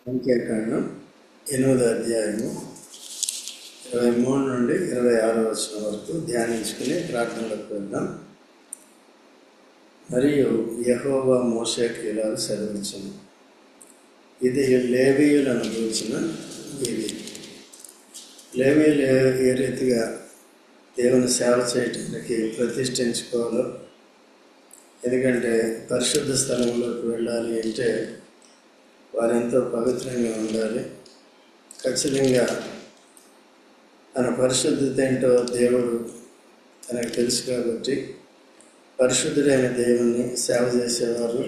సంఖ్యాకాండం 8వ అధ్యాయము 23 నుండి 26 వచనం వరకు ధ్యానించుకుని ప్రార్థనలకు వెళ్దాం. మరియు యెహోవా మోషేకు ఇలా సెలవిచ్చెను. ఇది లేవీయులను గూర్చిన ఇది. లేవీయులు ఏ రీతిగా దేవుని సేవ చేయటానికి ప్రతిష్ఠించుకోవాలో, ఎందుకంటే పరిశుద్ధ స్థలంలోకి వెళ్ళాలి అంటే వారు ఎంతో పవిత్రంగా ఉండాలి. ఖచ్చితంగా తన పరిశుద్ధత ఏంటో దేవుడు తనకు తెలుసు కాబట్టి పరిశుద్ధుడైన దేవుణ్ణి సేవ చేసేవారు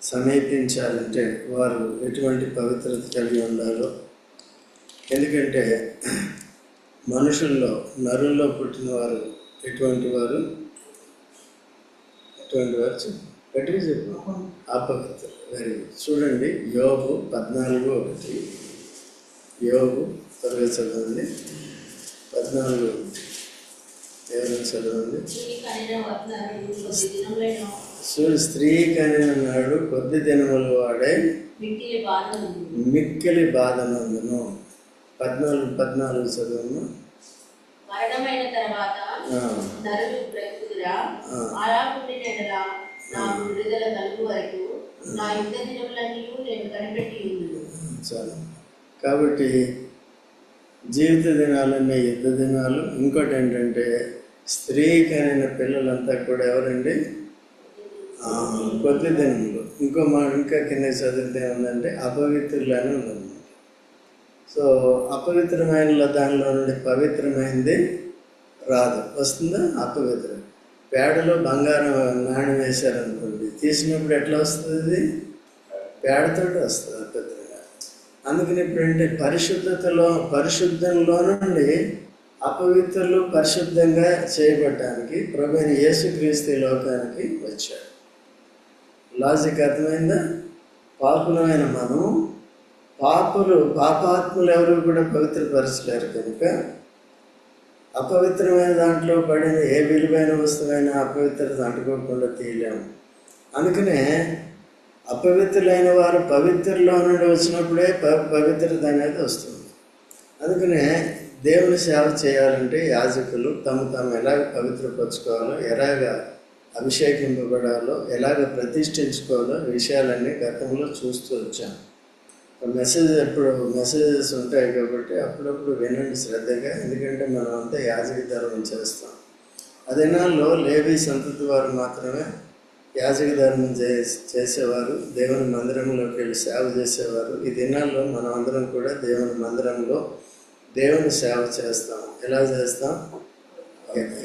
సమీపించాలంటే వారు ఎటువంటి పవిత్రత కలిగి ఉండాలో, ఎందుకంటే మనుషుల్లో నరుల్లో పుట్టిన వారు ఎటువంటి వారు గట్టిగా చెప్పు. అపవిత్రులు. Very good. చూడండి, యోబు 14:1. యోబు త్వరగా చదవండి. 14:1 ఎవరైనా చదవండి. స్త్రీ కనినాడు కొద్ది దినములు వాడే మిక్కిలి బాధనందును. 14 చదవము. మరణమైన తర్వాత నరులు బ్రతుకుదురా? అలా పుట్టినెడల నాకు విడుదల కలుగు వరకు నా యుద్ధ దినములన్నీ నేను కనిపెట్టి ఉన్నాను. చాలు. కాబట్టి జీవిత దినాలన్నీ యుద్ధ దినాలు. ఇంకోటి ఏంటంటే స్త్రీ కనిన పిల్లలంతా కూడా ఎవరండి? కొద్ది దినములు. ఇంకా కింద చదివితే ఉందంటే అపవిత్రులని ఉందన్నమాట. సో అపవిత్రమైన దానిలో నుండి పవిత్రమైనది రాదు. వస్తుందా? అపవిత్రం. పేడలో బంగారం నాణ్యం వేశారనుకోండి, తీసినప్పుడు ఎట్లా వస్తుంది? పేడతో వస్తుంది అపవిత్రంగా. అందుకని ఇప్పుడంటే పరిశుద్ధంలో నుండి అపవిత్రులు పరిశుద్ధంగా చేయబడటానికి ప్రభువైన యేసుక్రీస్తు లోకానికి వచ్చాడు. లాజిక్ అర్థమైందా? పాపులమైన మనం, పాపాత్ములు ఎవరు కూడా పవిత్రపరచలేరు కనుక అపవిత్రమైన దాంట్లో పడిన ఏ విలువైన వస్తువైనా అపవిత్రత అంటుకోకుండా తీయలేము. అందుకనే అపవిత్రులైన వారు పవిత్రలో నుండి వచ్చినప్పుడే పవిత్రత అనేది వస్తుంది. అందుకనే దేవుని సేవ చేయాలంటే యాజకులు తాము ఎలాగ పవిత్రపరచుకోవాలో, ఎలాగ అభిషేకింపబడాలో, ఎలాగ ప్రతిష్ఠించుకోవాలో విషయాలన్నీ గతంలో చూస్తూ వచ్చాను. మెసేజెస్ ఉంటాయి కాబట్టి అప్పుడప్పుడు వినండి శ్రద్ధగా, ఎందుకంటే మనం అంతా యాజక ధర్మం చేస్తాం. ఆ దినాల్లో లేవీ సంతతి వారు మాత్రమే యాజక ధర్మం చేసేవారు, దేవుని మందిరంలోకి వెళ్ళి సేవ చేసేవారు. ఈ దినాల్లో మనం అందరం కూడా దేవుని మందిరంలో దేవుని సేవ చేస్తాం. ఎలా చేస్తాం?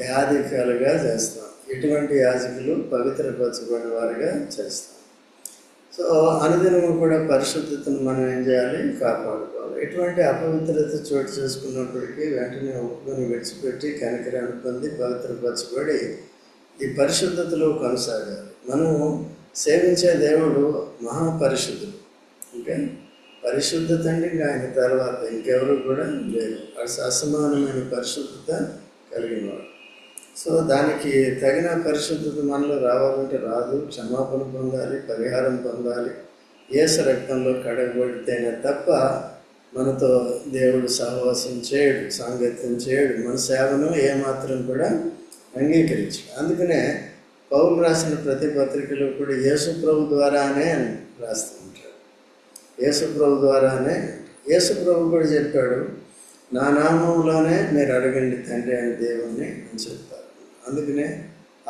యాజకులుగా చేస్తాం. ఎటువంటి యాజకులు? పవిత్రపరచబడిన వారుగా చేస్తాం. సో అనుదినము కూడా పరిశుద్ధతను మనం ఏం చేయాలి? కాపాడుకోవాలి. ఎటువంటి అపవిత్రత చోటు చేసుకున్నప్పటికీ వెంటనే ఒప్పుకొని విడిచిపెట్టి కనికరాన్ని పొంది పవిత్రపరచబడి ఈ పరిశుద్ధతలో కొనసాగాలి. మనము సేవించే దేవుడు మహాపరిశుద్ధుడు. ఓకే, పరిశుద్ధత అంటే ఇంకా ఆయన తర్వాత ఇంకెవరు కూడా లేరు. అసమానమైన పరిశుద్ధత కలిగినవాడు. సో దానికి తగిన పరిశుద్ధత మనలో రావాలంటే రాదు. క్షమాపణ పొందాలి, పరిహారం పొందాలి. యేసు రక్తంలో కడగబడితేనే తప్ప మనతో దేవుడు సహవాసం చేయడు, సాంగత్యం చేయడు, మన సేవను ఏమాత్రం కూడా అంగీకరించడు. అందుకనే పౌలు రాసిన ప్రతి పత్రికలో కూడా యేసు ప్రభు ద్వారానే రాస్తూ ఉంటాడు. యేసు ప్రభు ద్వారానే. యేసు ప్రభు కూడా చెప్పాడు, నా నామంలోనే మీరు అడగండి తండ్రి అని దేవుణ్ణి అని చెప్తారు. అందుకనే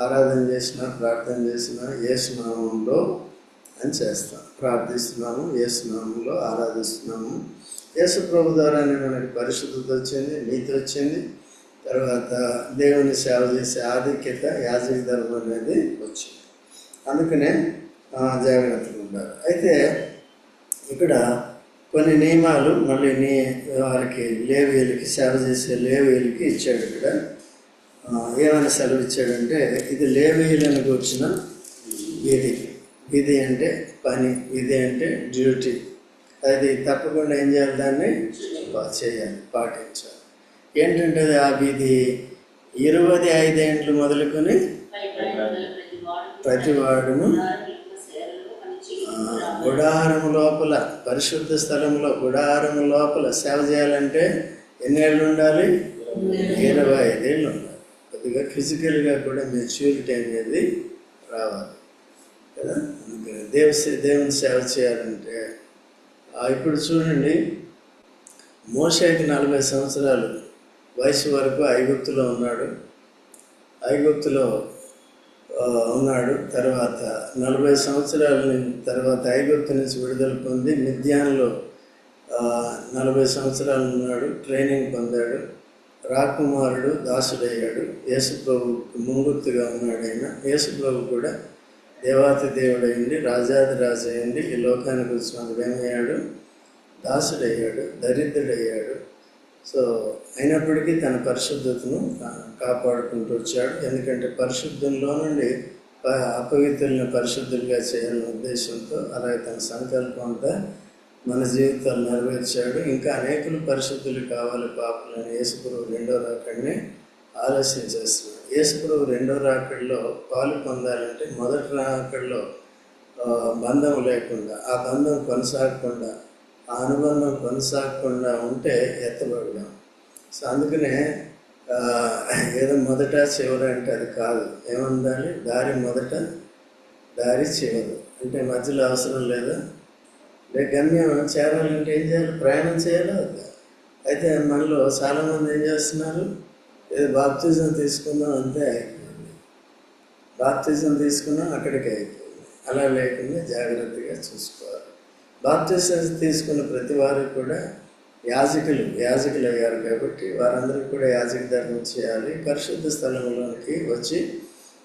ఆరాధన చేసినా, ప్రార్థన చేసినా యేసు నామంలో అని చేస్తాం. ప్రార్థిస్తున్నాము, యేసు నామంలో ఆరాధిస్తున్నాము. యేసు ప్రభు ద్వారానే మనకి పరిశుద్ధత వచ్చింది, నీతి వచ్చింది. తర్వాత దేవుని సేవ చేసే ఆధిక్యత, యాజక ధర్మం అనేది వచ్చింది. అందుకనే జాగ్రత్తగా ఉండాలి. అయితే ఇక్కడ కొన్ని నియమాలు మళ్ళీ వారికి లేవీయులకి, సేవ చేసే లేవీయులకి ఇచ్చాడు. ఇక్కడ ఏమైనా సెలవు ఇచ్చాడంటే, ఇది లేవీయులను కూర్చిన విధి అంటే పని, విధి అంటే డ్యూటీ. అది తప్పకుండా ఏం చేయాలి? దాన్ని చేయాలి, పాటించాలి. ఏంటంటే ఆ విధి 25 ఏండ్లు మొదలుకొని ప్రతి వాడును గుడారం లోపల, పరిశుద్ధ స్థలంలో గుడారం లోపల సేవ చేయాలంటే ఎన్ని ఏళ్ళు ఉండాలి? 25 ఏళ్ళు ఉండాలి. కొద్దిగా ఫిజికల్గా కూడా మెచ్యూరిటీ అనేది రావాలి కదా. అందుకని దేవుని సేవ చేయాలంటే ఇప్పుడు చూడండి, మోషేకి 40 సంవత్సరాలు వయసు వరకు ఐగుప్తులో ఉన్నాడు. తర్వాత 40 సంవత్సరాల తర్వాత ఐగుప్తు నుంచి విడుదల పొంది మిద్యాన్లో 40 సంవత్సరాలు ఉన్నాడు, ట్రైనింగ్ పొందాడు. రాకుమారుడు దాసుడయ్యాడు. యేసుప్రభుకు ముంగుర్తుగా ఉన్నాడు ఆయన. యేసుప్రభు కూడా దేవాతి దేవుడైంది, రాజాది రాజు అయింది. ఈ లోకానికి వచ్చినప్పుడు ఏమయ్యాడు? దాసుడయ్యాడు, దరిద్రుడయ్యాడు. సో అయినప్పటికీ తన పరిశుద్ధతను కాపాడుకుంటూ వచ్చాడు. ఎందుకంటే పరిశుద్ధంలో నుండి అపవిత్రులను పరిశుద్ధులుగా చేయాలనే ఉద్దేశంతో అలాగే తన సంకల్పం అంతా మన జీవితాలు నెరవేర్చాడు. ఇంకా అనేకులు పరిశుద్ధులు కావాలి పాపులని యేసుప్రభు 2వ రాకడని ఆలస్యం చేస్తున్నాడు. యేసుప్రభు 2వ రాకడలో పాలు పొందాలంటే మొదటి రాకడలో బంధం లేకుండా, ఆ బంధం కొనసాగకుండా, ఆ అనుబంధం కొనసాగకుండా ఉంటే ఎత్తబడడం. సో అందుకనే ఏదో మొదట చివరి అంటే అది కాదు. ఏముండాలి? దారి మొదట, దారి చివరి. అంటే మధ్యలో అవసరం లేదా? గమ్యం చేరాలంటే ఏం చేయాలి? ప్రయాణం చేయాలి వద్దా? అయితే మనలో చాలామంది ఏం చేస్తున్నారు? ఏదో బాప్తిజం తీసుకుందాం అంతే అయిపోయింది, బాప్తిజం తీసుకున్నాం అక్కడికి అయిపోయింది. అలా లేకుండా జాగ్రత్తగా చూసుకోవాలి. బాప్తిజం తీసుకున్న ప్రతి వారు కూడా యాజకులు అయ్యారు కాబట్టి వారందరూ కూడా యాజక ధర్మం చేయాలి. పరిశుద్ధ స్థలంలోనికి వచ్చి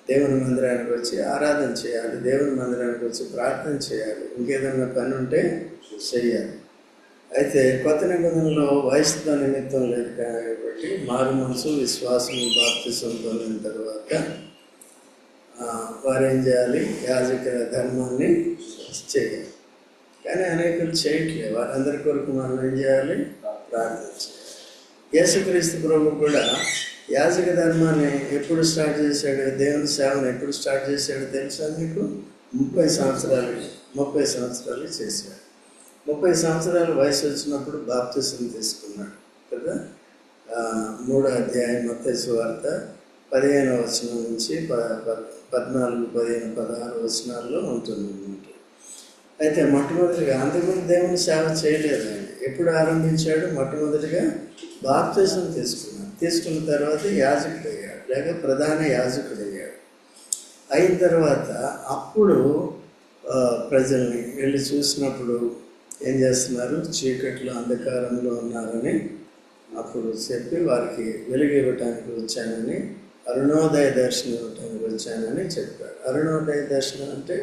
దేవుని మందిరానికి వచ్చి ఆరాధన చేయాలి, దేవుని మందిరానికి వచ్చి ప్రార్థన చేయాలి, ఇంకేదన్నా పని ఉంటే చెయ్యాలి. అయితే కొత్త నిబంధనలో వయసుతో నిమిత్తం లేదు కాబట్టి మారు మనసు, విశ్వాసము, బాప్తిసం పొందిన తర్వాత వారు ఏం చేయాలి? యాజక ధర్మాన్ని చేయాలి. కానీ అనేకులు చేయట్లేదు. వారందరి కొరకు మనం ఏం చేయాలి? ప్రార్థన చేయాలి. యేసుక్రీస్తు ప్రభు కూడా యాజక ధర్మాన్ని ఎప్పుడు స్టార్ట్ చేశాడు? దేవుని సేవను ఎప్పుడు స్టార్ట్ చేశాడు తెలుసా మీకు? 30 సంవత్సరాలు చేశాడు. 30 సంవత్సరాల వయసు వచ్చినప్పుడు బాప్తిసం తీసుకున్నాడు కదా. 3వ అధ్యాయం మత్తయి సువార్త 15వ వచనం నుంచి 14, 15, 16 వచనాల్లో ఉంటుంది. అయితే మొట్టమొదటిగా అంతకుముందు దేవుని సేవ చేయలేదు ఆయన. ఎప్పుడు ఆరంభించాడు? మొట్టమొదటిగా బాప్తిసం తీసుకున్నాడు. తీసుకున్న తర్వాత యాజకుడు అయ్యాడు, లేక ప్రధాన యాజకుడు అయ్యాడు. అయిన తర్వాత అప్పుడు ప్రజల్ని వెళ్ళి చూసినప్పుడు ఏం చేస్తున్నారు? చీకట్లో అంధకారంలో ఉన్నారని అప్పుడు చెప్పి వారికి వెలుగు ఇవ్వటానికి వచ్చానని, అరుణోదయ దర్శనం ఇవ్వటానికి వచ్చానని చెప్పాడు. అరుణోదయ దర్శనం అంటే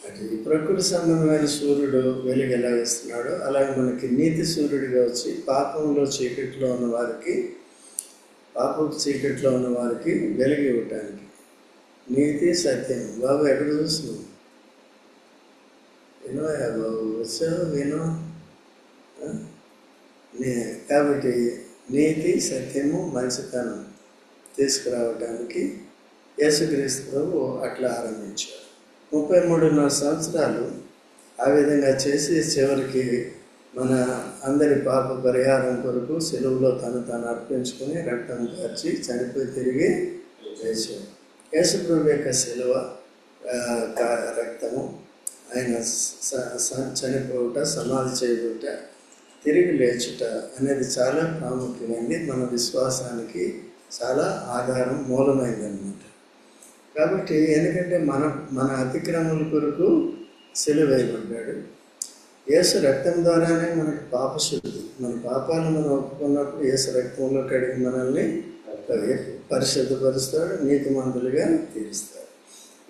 అది ప్రకృతి సంబంధమైన సూర్యుడు వెలుగు ఎలా ఇస్తున్నాడో అలాగే మనకి నీతి సూర్యుడిగా వచ్చి పాపపు చీకట్లో ఉన్న వారికి వెలుగు ఇవ్వటానికి. నీతి సత్యం. బాబు ఎక్కడ చూస్తున్నావు? వినోయా బాబు, వచ్చావు వినో. కాబట్టి నీతి, సత్యము, మంచితనం తీసుకురావటానికి యేసుక్రీస్తు ప్రభు అట్లా ఆరంభించాడు. 33.5 సంవత్సరాలు ఆ విధంగా చేసి చివరికి మన అందరి పాప పరిహారం కొరకు సెలవులో తాను అర్పించుకొని రక్తం కార్చి చనిపోయి తిరిగి లేచాడు. యేసుప్రభు యొక్క సెలవు రక్తము, ఆయన చనిపోవుట, సమాధి చేయబుట, తిరిగి లేచుట అనేది చాలా ప్రాముఖ్యమైనది. మన విశ్వాసానికి చాలా ఆధారం, మూలమైంది అన్నమాట. కాబట్టి ఎందుకంటే మన అతిక్రమల కొరకు సిలువేయబడ్డాడు. యేసు రక్తం ద్వారానే మనకు పాపశుద్ధి. మన పాపాలను మనం ఒప్పుకున్నప్పుడు యేసు రక్తంలో కడిగి మనల్ని పరిశుద్ధపరుస్తాడు, నీతిమంతులుగా తీరుస్తాడు.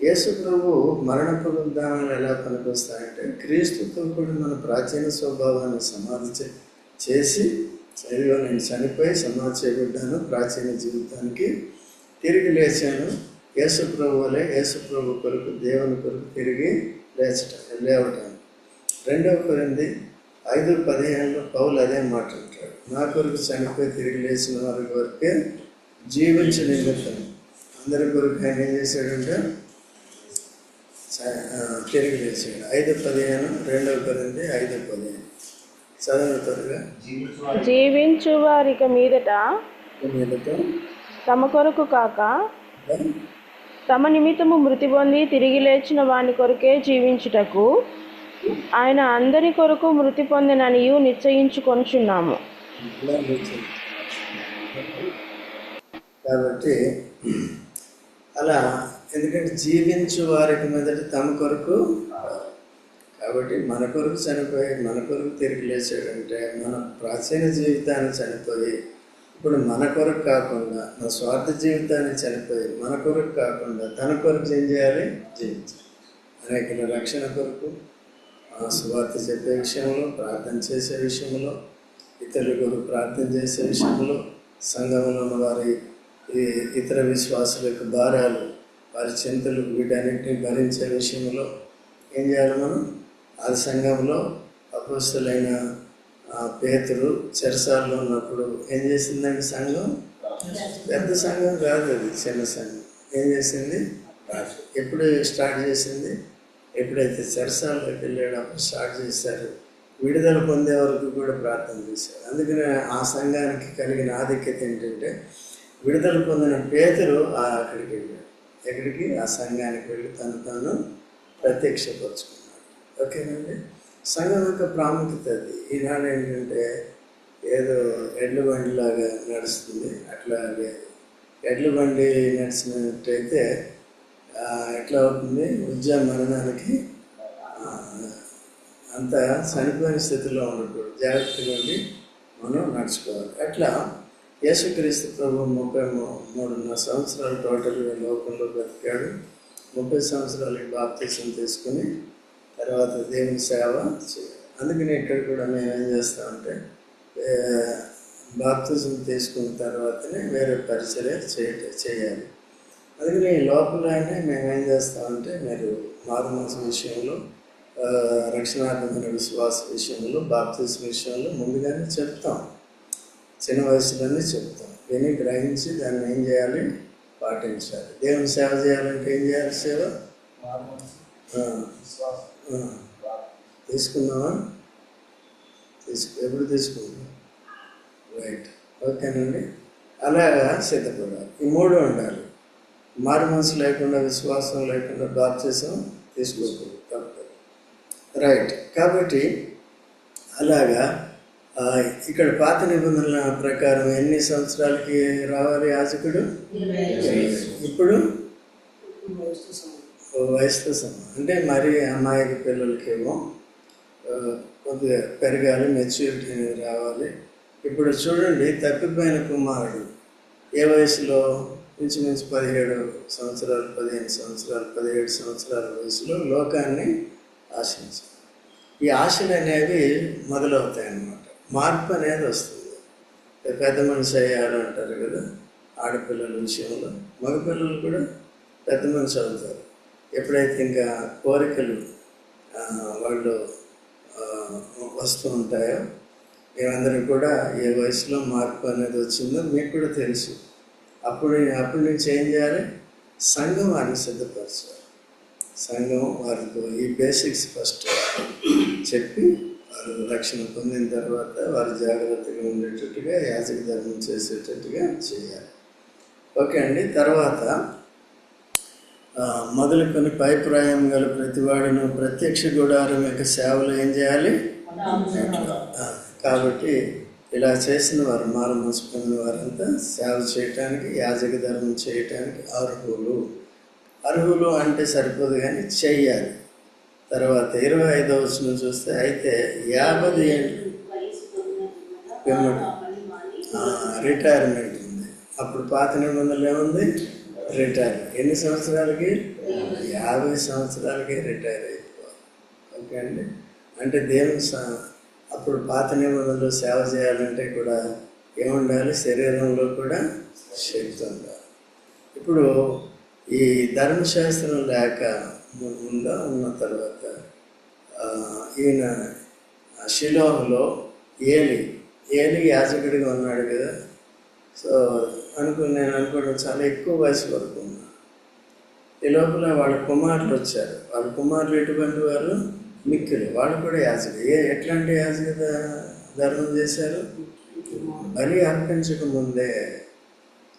యేసు ప్రభు మరణ పునరుద్ధానాలు ఎలా పనికొస్తాయంటే క్రీస్తుతో కూడా మన ప్రాచీన స్వభావాన్ని సమాధి చేసి నేను చనిపోయి సమాధి చేయబడ్డాను, ప్రాచీన జీవితానికి తిరిగి లేచాను. యేసుప్రభులే యేసుప్రభు కొరకు, దేవుని కొరకు తిరిగి లేవటాను. 2 కొరింథీ 5:15 పౌలు అదే మాట అంటాడు. నా కొరకు చనిపోయి తిరిగి లేచిన వారి వరకే జీవించిన నిమిత్తం అందరి కొరకు ఆయన ఏం చేశాడంటే తిరిగి లేచాడు. 5:15, 2 కొరింథీ 5:15 చదువుతారుగా. జీవించు వారిక మీదట తమ కొరకు కాక తమ నిమిత్తము మృతి పొంది తిరిగి లేచిన వాని కొరకే జీవించుటకు ఆయన అందరి కొరకు మృతి పొందిననియు నిశ్చయించుకొనుచున్నాము. కాబట్టి అలా, ఎందుకంటే జీవించు వారికి మీదట తమ కొరకు, కాబట్టి మన కొరకు చనిపోయి మన కొరకు తిరిగి లేచాడంటే మన ప్రాచీన జీవితాన్ని చనిపోయి ఇప్పుడు మన కొరకు కాకుండా, మన స్వార్థ జీవితాన్ని చనిపోయి మన కొరకు కాకుండా తన కొరకు ఏం చేయాలి? జీవించాలి. అనేకుల రక్షణ కొరకు, సువార్త చెప్పే విషయంలో, ప్రార్థన చేసే విషయంలో, ఇతరుల కొరకు ప్రార్థన చేసే విషయంలో, సంఘంలో ఉన్న వారి ఇతర విశ్వాసుల యొక్క భారాలు, వారి చింతలు, వీటన్నిటిని భరించే విషయంలో ఏం చేయాలి మనం? ఆ సంఘంలో అపోస్తలులైన పేతురు చెరసాలలో ఉన్నప్పుడు ఏం చేసిందండి సంఘం? పెద్ద సంఘం కాదు అది, చిన్న సంఘం. ఏం చేసింది? ఎప్పుడు స్టార్ట్ చేసింది? ఎప్పుడైతే చెరసాలలోకి వెళ్ళాడో అప్పుడు స్టార్ట్ చేశారు. విడుదల పొందే వరకు కూడా ప్రార్థన చేశారు. అందుకని ఆ సంఘానికి కలిగిన ఆధిక్యత ఏంటంటే, విడుదల పొందిన పేతురు అక్కడికి వెళ్ళాడు. ఎక్కడికి? ఆ సంఘానికి వెళ్ళి తాను ప్రత్యక్షపరుచుకున్నాడు. ఓకేనండి. సంఘం యొక్క ప్రాముఖ్యత అది. ఈనాడు ఏంటంటే ఏదో ఎడ్ల బండిలాగా నడుస్తుంది. అట్లాగే ఎడ్ల బండి నడిచినట్టయితే ఎట్లా అవుతుంది? మరణానికి అంత చనిపోయిన స్థితిలో ఉండకూడదు. జాగ్రత్తగా ఉండి మనం నడుచుకోవాలి. అట్లా యేసుక్రీస్తు ప్రభు 33.5 సంవత్సరాలు టోటల్గా లోకంలో బ్రతికాడు. 30 సంవత్సరాలకి బాప్తిసం తీసుకుని తర్వాత దేవుని సేవ చేయాలి. అందుకని ఇక్కడ కూడా మేము ఏం చేస్తామంటే, బాప్తిసం తీసుకున్న తర్వాతనే వేరే పరిచర్య చేయాలి. అందుకని లోపలనే మేము ఏం చేస్తామంటే, మీరు మారుమనసు విషయంలో, రక్షణాత్మక విశ్వాస విషయంలో, బాప్తిసం విషయంలో ముందుగానే చెప్తాం. చిన్న వయసులోనే చెప్తాం. విని గ్రహించి దాన్ని ఏం చేయాలి? పాటించాలి. దేవుని సేవ చేయాలంటే ఏం చేయాలి? సేవ తీసుకుందామా? ఎప్పుడు తీసుకుందాం? రైట్, ఓకేనండి. అలాగా సిద్ధపడాలి. ఈ 3 ఉండాలి. మారు మనసు లేకుండా, విశ్వాసం లేకుండా బాప్తిసం తీసుకోకూడదు, తప్పదు. రైట్. కాబట్టి అలాగా ఇక్కడ పాత నిబంధనల ప్రకారం ఎన్ని సంవత్సరాలకి రావాలి యాజకుడు? ఇప్పుడు వయసుతో సమానం. అంటే మరి అమ్మాయికి పిల్లలకేమో కొద్దిగా పెరగాలి, మెచ్యూరిటీ అనేది రావాలి. ఇప్పుడు చూడండి, తప్పిపోయిన కుమారుడు ఏ వయసులో? ఇంచుమించు 17 సంవత్సరాలు, 15 సంవత్సరాలు, 17 సంవత్సరాల వయసులో లోకాన్ని ఆశించాలి. ఈ ఆశలు అనేవి మొదలవుతాయి అన్నమాట. మార్పు అనేది వస్తుంది. పెద్ద మనిషి అయ్యారు అంటారు కదా ఆడపిల్లల విషయంలో. మగపిల్లలు కూడా పెద్ద మనిషి అవుతారు. ఎప్పుడైతే ఇంకా కోరికలు వాళ్ళు వస్తూ ఉంటాయో, మేమందరం కూడా ఏ వయసులో మార్పు అనేది వచ్చిందో మీకు కూడా తెలుసు. అప్పటి నుంచి ఏం చేయాలి? సంఘం వారిని సిద్ధపరచాలి. సంఘం వారికి ఈ బేసిక్స్ ఫస్ట్ చెప్పి, వారు రక్షణ పొందిన తర్వాత వారు జాగ్రత్తగా ఉండేటట్టుగా, యాజక ధర్మం చేసేటట్టుగా చేయాలి. ఓకే అండి. తర్వాత మొదలుకొని పైప్రాయం గల ప్రతివాడును ప్రత్యక్ష గుడారం యొక్క సేవలు ఏం చేయాలి? కాబట్టి ఇలా చేసిన వారు, మారు మనసు పొందిన వారంతా సేవ చేయటానికి, యాజక ధర్మం చేయటానికి అర్హులు అంటే సరిపోదు కానీ చెయ్యాలి. తర్వాత 25వ వచనం చూస్తే, అయితే 50 ఏళ్ళు రిటైర్మెంట్ ఉంది. అప్పుడు పాత నిబంధనలు ఏముంది? రిటైర్. ఎన్ని సంవత్సరాలకి? 50 సంవత్సరాలకి రిటైర్ అయిపోవాలి. ఓకే అండి. అంటే దేవుని అప్పుడు పాత నిబంధనలు సేవ చేయాలంటే కూడా ఏముండాలి? శరీరంలో కూడా శక్తి ఉండాలి. ఇప్పుడు ఈ ధర్మశాస్త్రం లేక ఉన్న తర్వాత ఈయన షిలోహులో ఏలి యాజకుడిగా ఉన్నాడు కదా. సో నేను అనుకోవడం చాలా ఎక్కువ వయసు వరకు ఉన్నా. ఈ లోపల వాళ్ళ కుమారులు వచ్చారు. వాళ్ళ కుమారులు ఎటువంటి వారు? మిక్కిలు. వాళ్ళు కూడా యాజకులు. ఎట్లాంటి యాజక ధర్మం చేశారు? బలి అర్పించక ముందే,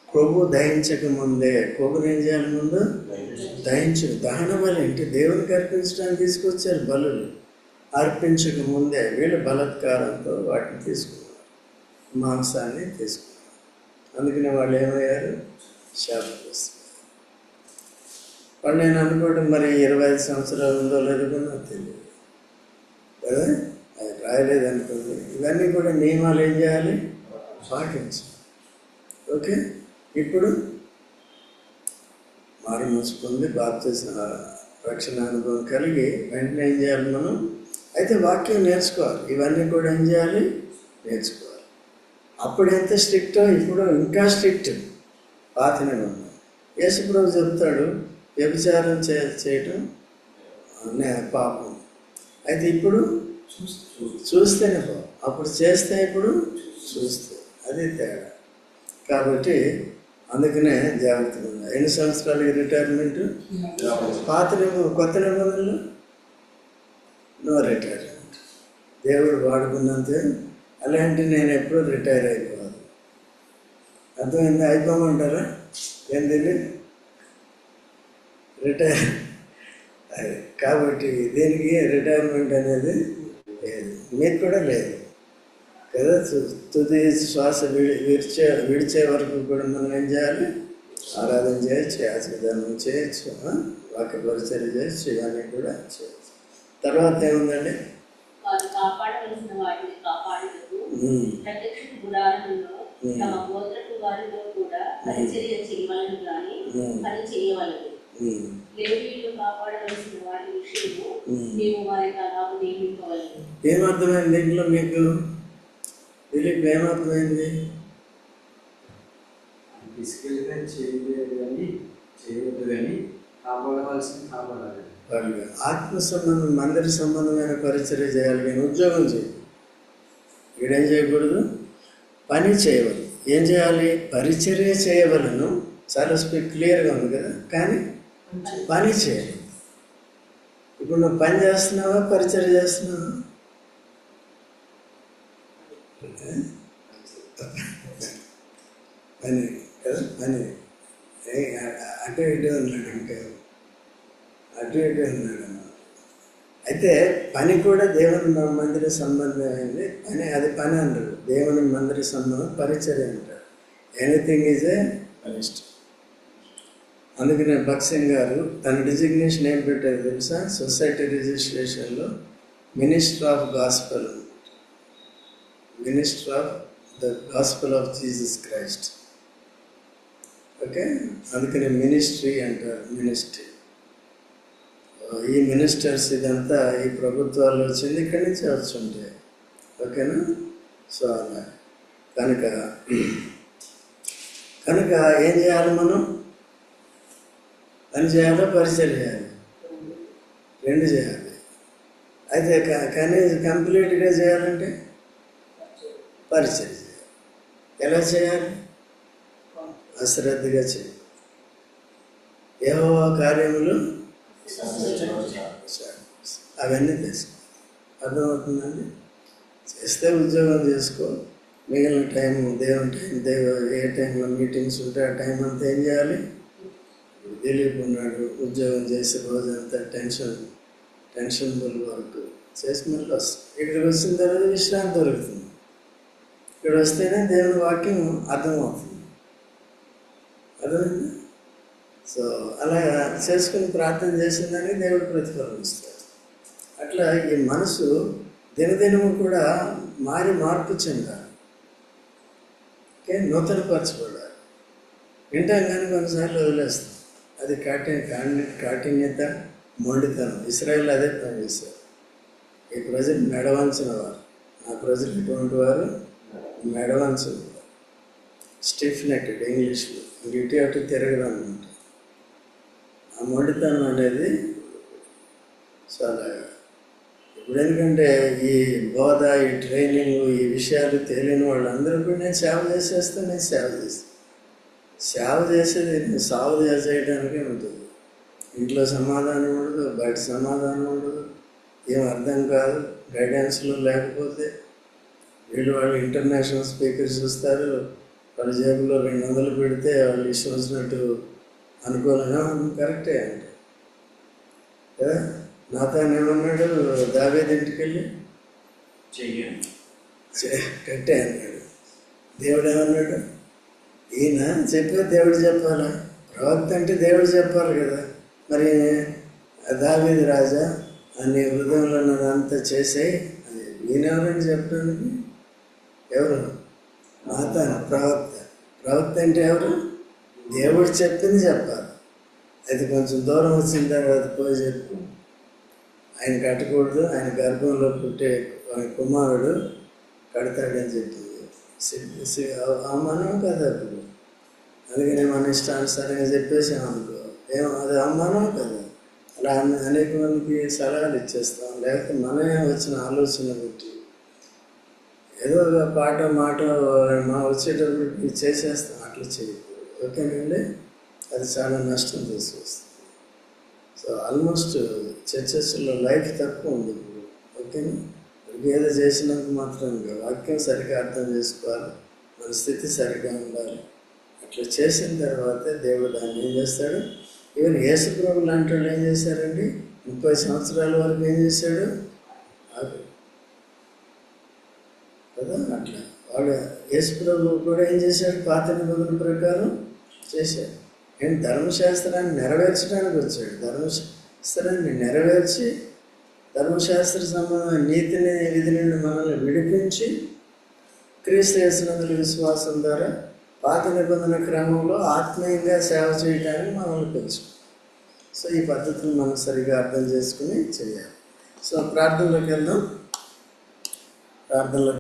కొవ్వు దహించక ముందే. కొవ్వుని ఏం చేయాలి? ముందు దహన బలి అంటే దేవునికి అర్పించడానికి తీసుకొచ్చారు బలులు. అర్పించక ముందే వీళ్ళు బలత్కారంతో వాటిని తీసుకున్నారు, మాంసాన్ని తీసుకున్నారు. అందుకని వాళ్ళు ఏమయ్యారు? శాపగ్రస్తులు. వాళ్ళు నేను అనుకోవడం మరి 25 సంవత్సరాలు ఉందో లేదో కూడా నాకు తెలియదు కదా, అది రాయలేదు అనుకోండి. ఇవన్నీ కూడా నియమాలు ఏం చేయాలి? పాటించాలి. ఓకే, ఇప్పుడు మారు మనసు పొంది బాప్తిస్మ రక్షణ అనుభవం కలిగి వెంటనే ఏం చేయాలి మనం? అయితే వాక్యం నేర్చుకోవాలి. ఇవన్నీ కూడా ఏం చేయాలి? నేర్చుకోవాలి. అప్పుడు ఎంత స్ట్రిక్టో ఇప్పుడు ఇంకా స్ట్రిక్ట్. పాత నిబంధన యేసుప్రభు చెప్తాడు, వ్యభిచారం చేయటం పాపం. అయితే ఇప్పుడు చూస్తేనే పాపం, అప్పుడు చేస్తే ఇప్పుడు చూస్తే, అది తేడా. కాబట్టి అందుకనే జాగ్రత్తగా ఉంది. ఎన్ని సంవత్సరాలకి రిటైర్మెంట్? పాత కొత్త నిబంధనలు నో రిటైర్మెంట్. దేవుడు వాడుకున్నంతే. అలాంటి నేను ఎప్పుడూ రిటైర్ అయిపోవాలి. అర్థమైంది? అయిపోమంటారా? ఏం తెలియదు రిటైర్. అది కాబట్టి దీనికి రిటైర్మెంట్ అనేది లేదు, మీకు కూడా లేదు కదా. తుది శ్వాస విడిచే వరకు కూడా మనం ఏం చేయాలి? ఆరాధన చేయొచ్చు, యాజకధర్మం చేయొచ్చు, వాక్య పరిచర్య చేయొచ్చు, ఇవన్నీ కూడా చేయొచ్చు. తర్వాత ఏముందండి? వారు కాపాడవలసిన వాటిని కాపాడుటకు ప్రత్యక్ష గుడారములో తమ గోత్రపు వారిలో కూడా పరిచర్య చేయవలను కానీ పని చేయవలదు. లేవీయులు కాపాడవలసిన వాటి విషయము మేము వారికి అలాగూ నియమింపవలదు. ఏమర్థమైంది దీంట్లో మీకు? దిలీప్ ఏమర్థమైంది? డిస్కరేజ్ చేయలేదు కానీ చేయవద్దు కానీ కాపాడవలసింది కాపాడాలి. ఆత్మ సంబంధం, మందిర సంబంధమైన పరిచర్య చేయాలి కానీ ఉద్యోగం చేయాలి. వీడేం చేయకూడదు? పని చేయవలదు. ఏం చేయాలి? పరిచర్య చేయవలను. చాలా క్లియర్గా ఉంది కదా, కానీ పని చేయాలి. ఇప్పుడు నువ్వు పని చేస్తున్నావా, పరిచర్య చేస్తున్నావా? పని కదా, పని. అటు ఇటు అన్నాడు, ఇంకా అటు ఇటు అన్నాడు. అయితే పని కూడా దేవుని మందిర సంబంధమైంది. పని అది పని అంటారు. దేవుని మందిర సంబంధం పరిచర్య అంటారు. Anything is a minister. అందుకనే భక్సింగ్ గారు తన డిజిగ్నేషన్ ఏం పెట్టారు తెలుసా? సొసైటీ రిజిస్ట్రేషన్లో minister of gospel, minister of the gospel of Jesus Christ. Okay, అందుకని మినిస్ట్రీ అంటారు. మినిస్ట్రీ ఈ మినిస్టర్స్ ఇదంతా ఈ ప్రభుత్వాల్లో వచ్చింది, ఇక్కడి నుంచి వచ్చుంటాయి. ఓకేనా? సో అలా కనుక ఏం చేయాలి మనం? పని చేయాలా, పరిచయం చేయాలి? రెండు చేయాలి. అయితే కానీ కంప్లీట్గా చేయాలంటే పరిచయం చేయాలి. ఎలా చేయాలి? అశ్రద్ధగా చేయాలి. యెహోవా కార్యములు అవన్నీ చేసుకో. అర్థమవుతుందండి? చేస్తే ఉద్యోగం చేసుకో, మిగిలిన టైం దేవుని ఏ టైంలో మీటింగ్స్ ఉంటే ఆ టైం అంతా ఏం చేయాలి? దిలీప్ ఉన్నాడు, ఉద్యోగం చేసే రోజంతా టెన్షన్ ఫుల్ వర్క్ చేసి మళ్ళీ వస్తుంది. ఇక్కడికి వచ్చిన తర్వాత విశ్రాంతి దొరుకుతుంది. ఇక్కడ వస్తేనే దేవుని వాక్యం అర్థమవుతుంది. అర్థమైంది? సో అలా చేసుకుని ప్రార్థన చేసిందని దేవుడు ప్రతిఫలం ఇస్తాడు. అట్లా ఈ మనసు దినదినము కూడా మార్పు చెందాలి. ఓకే, నూతనపరచబడాలి. వింటాం కానీ కొన్నిసార్లు వదిలేస్తాం. అది కాఠిన్యత, మొండితనం. ఇశ్రాయేల్ అదే పని చేశారు. ఈ ప్రజలు మెడవంచిన వారు. ఆ ప్రజలు ఇటువంటి వారు మెడవంచిన వారు, స్టిఫ్ నెక్డ్ ఇంగ్లీష్లో, ఇటు అటు తిరగడం అనమాట. ఆ మొండితనం అనేది చాలా. ఇప్పుడు ఎందుకంటే ఈ బోధ, ఈ ట్రైనింగ్, ఈ విషయాలు తెలియని వాళ్ళందరూ కూడా నేను సేవ చేసేస్తే సేవ చేసేది నేను సాగు చేయడానికే ఉంటుంది. ఇంట్లో సమాధానం ఉండదు, బయట సమాధానం ఉండదు, ఏం అర్థం కాదు. గైడెన్స్లో లేకపోతే వాళ్ళు ఇంటర్నేషనల్ స్పీకర్స్ వస్తారు, వాళ్ళ జేబులో 200 పెడితే వాళ్ళు ఇష్టం వచ్చినట్టు అనుకోలేనా? కరెక్టే అంటే కదా. నాతాన్ ఏమన్నాడు దావీదు ఇంటికి వెళ్ళి? కట్టే అన్నాడు. దేవుడు ఏమన్నాడు? ఈయన చెప్పే దేవుడు చెప్పాలా? ప్రవక్త అంటే దేవుడు చెప్పాలి కదా. మరి దావీదు రాజా నీ హృదయంలో ఉన్నదంతా చేసేయి అని ఈయనెవరని చెప్పడానికి? ఎవరు? నాతాను ప్రవక్త. ప్రవక్త అంటే ఎవరు? దేవుడు చెప్పింది చెప్పాలి. అది కొంచెం దూరం వచ్చిన తర్వాత పోయి చెప్పు ఆయన కట్టకూడదు, ఆయన గర్భంలో పుట్టే కుమారుడు కడతాడని చెప్పింది. అవమానం కదా అప్పుడు. అందుకనే మన ఇష్టానుసారంగా చెప్పేసామనుకో, అది అవమానం కదా. అలా అనేక మందికి సలహాలు ఇచ్చేస్తాం, లేకపోతే మనమే వచ్చిన ఆలోచన బట్టి ఏదో ఒక పాట మాట వచ్చేటప్పుడు చేసేస్తాం. అట్లా చేయకూడదు, ఓకేనండి. అది చాలా నష్టం తీసుకొస్తుంది. సో ఆల్మోస్ట్ చర్చెస్లో లైఫ్ తక్కువ ఉంది ఇప్పుడు, ఓకేనా. ఏదో చేసినంత మాత్రం వాక్యం సరిగ్గా అర్థం చేసుకోవాలి, మన స్థితి సరిగ్గా ఉండాలి. అట్లా చేసిన తర్వాతే దేవుడు దాన్ని ఏం చేస్తాడు. ఈవెన్ యేసు ప్రభు లాంటి వాళ్ళు ఏం చేశారండి? 30 సంవత్సరాల వరకు ఏం చేశాడు కదా. అట్లా వాడు యేసు ప్రభు కూడా ఏం చేశాడు? పాత నిబంధన ప్రకారం చేశాడు. నేను ధర్మశాస్త్రాన్ని నెరవేర్చడానికి వచ్చాడు. ధర్మశాస్త్రాన్ని నెరవేర్చి ధర్మశాస్త్ర సంబంధమైన నీతిని విధి నుండి మనల్ని విడిపించి క్రీస్తు యేసునందు విశ్వాసం ద్వారా పాత నిబంధన క్రమంలో ఆత్మీయంగా సేవ చేయడానికి మనల్ని పిలుచు. సో ఈ పద్ధతిని మనం సరిగా అర్థం చేసుకుని చేయాలి. సో ప్రార్థనలోకి వెళ్దాం. ప్రార్థనలో